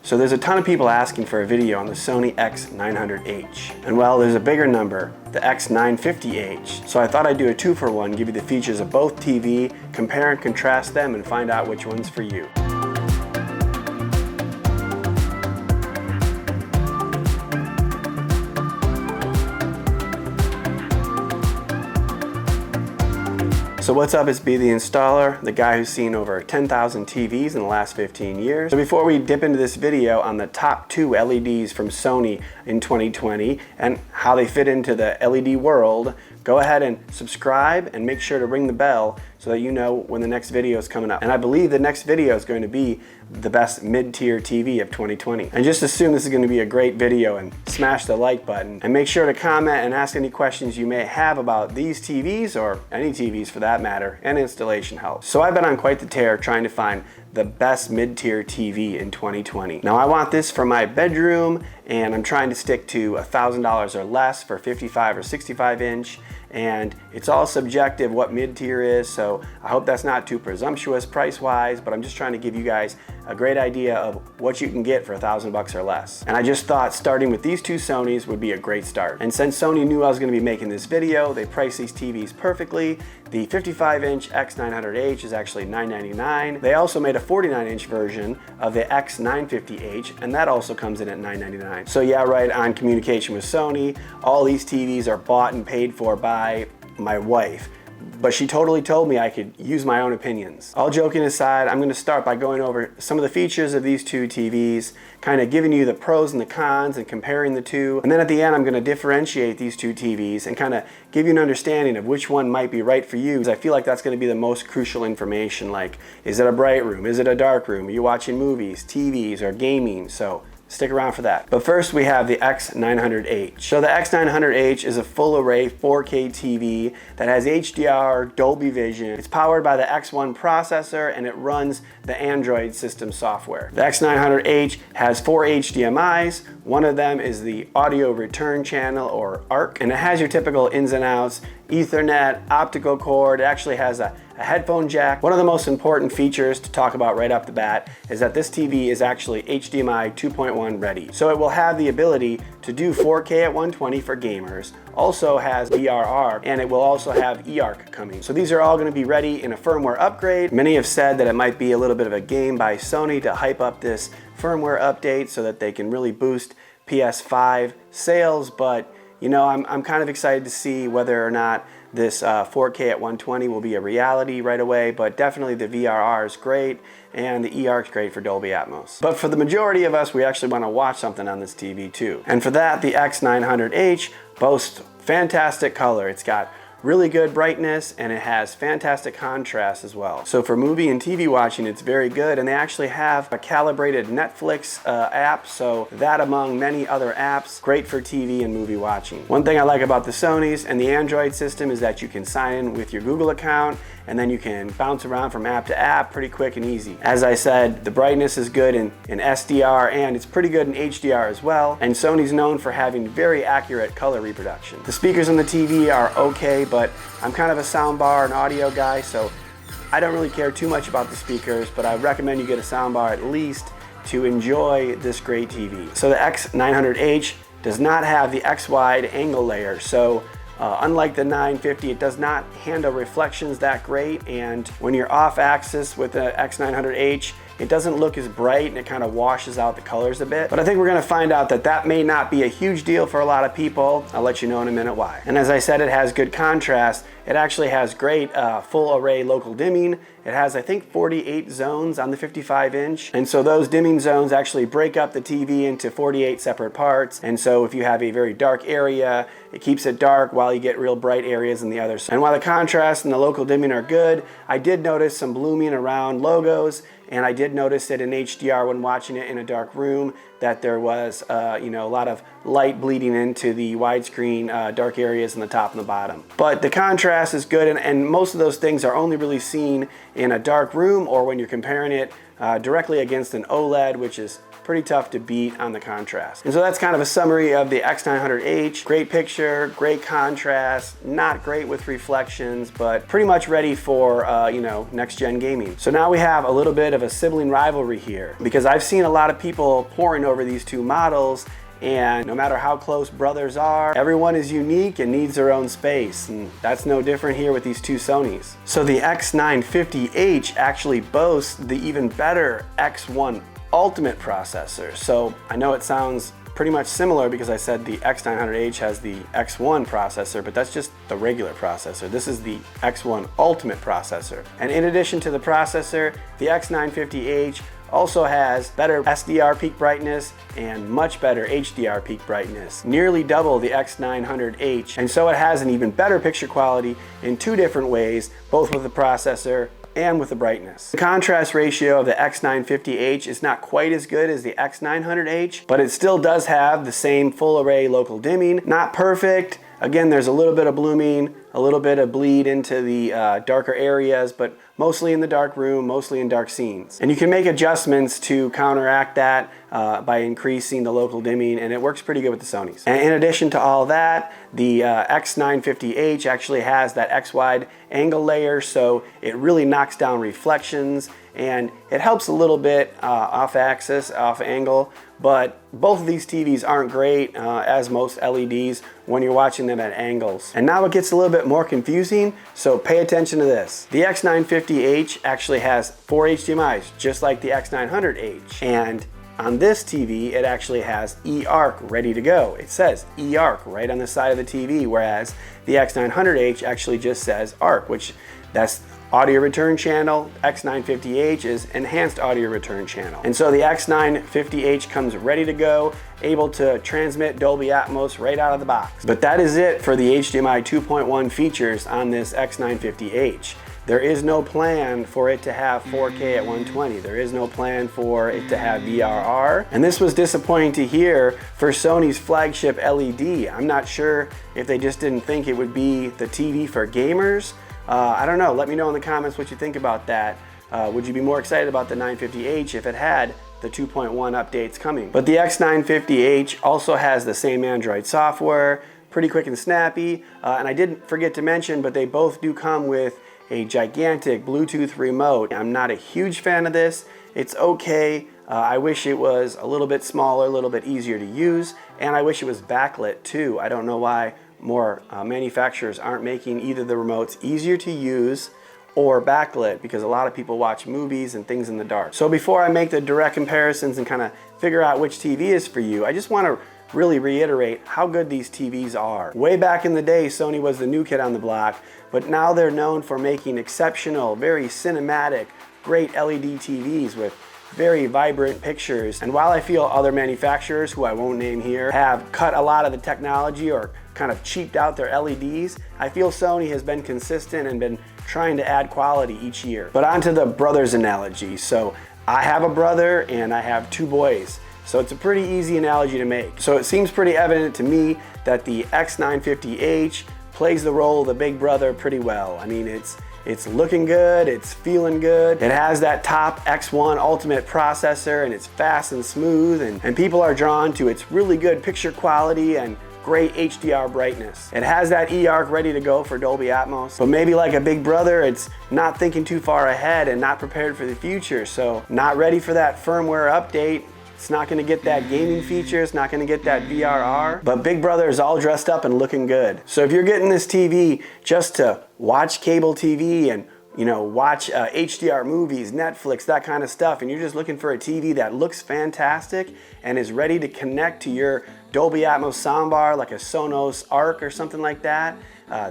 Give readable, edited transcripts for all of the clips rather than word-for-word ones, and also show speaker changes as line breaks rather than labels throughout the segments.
So there's a ton of people asking for a video on the Sony X900H. And well, there's a bigger number, the X950H. So I thought I'd do a 2-for-1, give you the features of both TV, compare and contrast them, and find out which one's for you. So what's up, it's B the installer, the guy who's seen over 10,000 TVs in the last 15 years. So before we dip into this video on the top 2 LEDs from Sony in 2020 and how they fit into the LED world, go ahead and subscribe and make sure to ring the bell so that you know when the next video is coming up. And I believe the next video is going to be the best mid-tier TV of 2020. And just assume this is going to be a great video and smash the like button. And make sure to comment and ask any questions you may have about these TVs or any TVs for that matter, and installation help. So I've been on quite the tear trying to find the best mid-tier TV in 2020. Now I want this for my bedroom, and I'm trying to stick to $1,000 or less for 55 or 65 inch. And it's all subjective what mid-tier is, so I hope that's not too presumptuous price-wise, but I'm just trying to give you guys a great idea of what you can get for $1,000 or less. And I just thought starting with these 2 Sonys would be a great start. And since Sony knew I was going to be making this video, they priced these TVs perfectly. The 55-inch X900H is actually $999. They also made a 49-inch version of the X950H, and that also comes in at $999. So yeah, right on communication with Sony. All these TVs are bought and paid for by my wife, but she totally told me I could use my own opinions. All joking aside, I'm going to start by going over some of the features of these 2 TVs, kind of giving you the pros and the cons and comparing the 2. And then at the end, I'm going to differentiate these 2 TVs and kind of give you an understanding of which one might be right for you, because I feel like that's going to be the most crucial information. Like, is it a bright room? Is it a dark room? Are you watching movies, TVs, or gaming? So stick around for that. But first we have the X900H. So the X900H is a full array 4K TV that has HDR, Dolby Vision. It's powered by the X1 processor and it runs the Android system software. The X900H has 4 HDMIs. One of them is the audio return channel, or eARC, and it has your typical ins and outs, Ethernet, optical cord. It actually has a headphone jack. One of the most important features to talk about right off the bat is that this TV is actually HDMI 2.1 ready. So it will have the ability to do 4K at 120 for gamers, also has VRR, and it will also have eARC coming. So these are all going to be ready in a firmware upgrade. Many have said that it might be a little bit of a game by Sony to hype up this firmware update so that they can really boost PS5 sales, but you know, I'm kind of excited to see whether or not this 4K at 120 will be a reality right away, but definitely the VRR is great and the eARC is great for Dolby Atmos. But for the majority of us, we actually want to watch something on this TV too. And for that, the X900H boasts fantastic color. It's got really good brightness and it has fantastic contrast as well. So for movie and TV watching, it's very good, and they actually have a calibrated Netflix app, so that among many other apps, great for TV and movie watching. One thing I like about the Sonys and the Android system is that you can sign in with your Google account and then you can bounce around from app to app pretty quick and easy. As I said, the brightness is good in SDR and it's pretty good in HDR as well, and Sony's known for having very accurate color reproduction. The speakers on the TV are okay, but I'm kind of a soundbar and audio guy, so I don't really care too much about the speakers, but I recommend you get a soundbar at least to enjoy this great TV. So the X900H does not have the X-wide angle layer, so unlike the 950, it does not handle reflections that great, and when you're off axis with the X900H, it doesn't look as bright and it kind of washes out the colors a bit. But I think we're going to find out that that may not be a huge deal for a lot of people. I'll let you know in a minute why. And as I said, it has good contrast. It actually has great full array local dimming. It has, I think, 48 zones on the 55-inch. And so those dimming zones actually break up the TV into 48 separate parts. And so if you have a very dark area, it keeps it dark while you get real bright areas in the other side. And while the contrast and the local dimming are good, I did notice some blooming around logos, and I did notice that in HDR when watching it in a dark room that there was a lot of light bleeding into the widescreen dark areas in the top and the bottom. But the contrast is good, and most of those things are only really seen in a dark room or when you're comparing it directly against an OLED, which is pretty tough to beat on the contrast. And so that's kind of a summary of the X900H. Great picture, great contrast, not great with reflections, but pretty much ready for you know, next gen gaming. So now we have a little bit of a sibling rivalry here, because I've seen a lot of people pouring over these two models, and no matter how close brothers are, everyone is unique and needs their own space, and that's no different here with these two Sonys. So the X950H actually boasts the even better X1 Ultimate processor. So I know it sounds pretty much similar because I said the X900H has the X1 processor, but that's just the regular processor. This is the X1 Ultimate processor. And in addition to the processor, the X950H also has better SDR peak brightness and much better HDR peak brightness, nearly double the X900H. And so it has an even better picture quality in two different ways, both with the processor and with the brightness. The contrast ratio of the X950H is not quite as good as the X900H, but it still does have the same full array local dimming. Not perfect. Again, there's a little bit of blooming, a little bit of bleed into the darker areas, but mostly in the dark room, mostly in dark scenes. And you can make adjustments to counteract that by increasing the local dimming, and it works pretty good with the Sonys. And in addition to all that, the X950H actually has that X-wide angle layer, so it really knocks down reflections, and it helps a little bit off axis, off angle, but both of these TVs aren't great as most LEDs when you're watching them at angles. And now it gets a little bit more confusing, so pay attention to this. The X950H actually has 4 HDMIs, just like the X900H. And on this TV, it actually has eARC ready to go. It says eARC right on the side of the TV, whereas the X900H actually just says ARC, which that's audio return channel. X950H is enhanced audio return channel. And so the X950H comes ready to go, able to transmit Dolby Atmos right out of the box. But that is it for the HDMI 2.1 features on this X950H. There is no plan for it to have 4K at 120. There is no plan for it to have VRR. And this was disappointing to hear for Sony's flagship LED. I'm not sure if they just didn't think it would be the TV for gamers. I don't know, let me know in the comments what you think about that. Would you be more excited about the 950H if it had the 2.1 updates coming? But the X950H also has the same Android software, pretty quick and snappy. And I didn't forget to mention, but they both do come with a gigantic Bluetooth remote. I'm not a huge fan of this. It's okay. I wish it was a little bit smaller, a little bit easier to use, and I wish it was backlit too. I don't know why more manufacturers aren't making either the remotes easier to use or backlit, because a lot of people watch movies and things in the dark. So before I make the direct comparisons and kind of figure out which TV is for you, I just want to really reiterate how good these TVs are. Way back in the day, Sony was the new kid on the block, but now they're known for making exceptional, very cinematic, great LED TVs with very vibrant pictures. And while I feel other manufacturers, who I won't name here, have cut a lot of the technology or kind of cheaped out their LEDs, I feel Sony has been consistent and been trying to add quality each year. But on to the brothers analogy. So I have a brother and I have two boys. So it's a pretty easy analogy to make. So it seems pretty evident to me that the X950H plays the role of the big brother pretty well. I mean, it's looking good, it's feeling good. It has that top X1 Ultimate processor, and it's fast and smooth, and people are drawn to its really good picture quality and great HDR brightness. It has that eARC ready to go for Dolby Atmos, but maybe like a big brother, it's not thinking too far ahead and not prepared for the future, so not ready for that firmware update. It's not going to get that gaming feature, it's not going to get that VRR, but Big Brother is all dressed up and looking good. So if you're getting this TV just to watch cable TV and watch HDR movies, Netflix, that kind of stuff, and you're just looking for a TV that looks fantastic and is ready to connect to your Dolby Atmos soundbar like a Sonos ARC or something like that,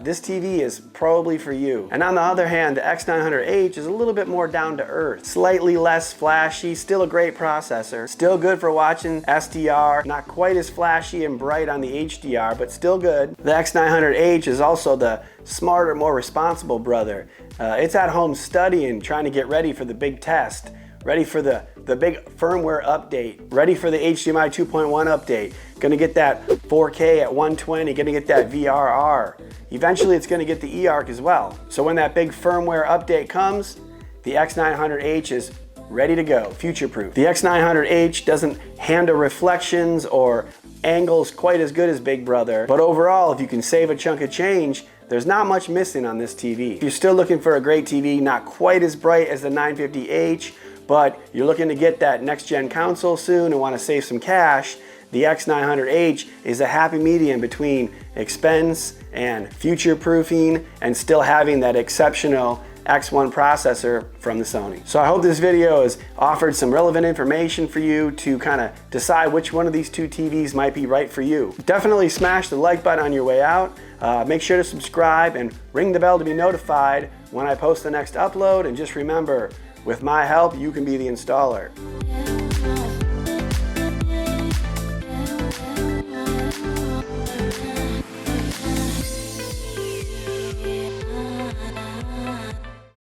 this TV is probably for you. And on the other hand, the X900H is a little bit more down to earth, slightly less flashy, still a great processor, still good for watching SDR, not quite as flashy and bright on the HDR, but still good. The X900H is also the smarter, more responsible brother. It's at home studying, trying to get ready for the big test, ready for the big firmware update, ready for the HDMI 2.1 update, gonna get that 4K at 120, gonna get that VRR. Eventually it's gonna get the eARC as well. So when that big firmware update comes, the X900H is ready to go, future-proof. The X900H doesn't handle reflections or angles quite as good as Big Brother, but overall, if you can save a chunk of change, there's not much missing on this TV. If you're still looking for a great TV, not quite as bright as the 950H, but you're looking to get that next-gen console soon and want to save some cash, the X900H is a happy medium between expense and future-proofing and still having that exceptional X1 processor from the Sony. So I hope this video has offered some relevant information for you to kind of decide which one of these two TVs might be right for you. Definitely smash the like button on your way out. Make sure to subscribe and ring the bell to be notified when I post the next upload. And just remember, with my help, you can be the installer.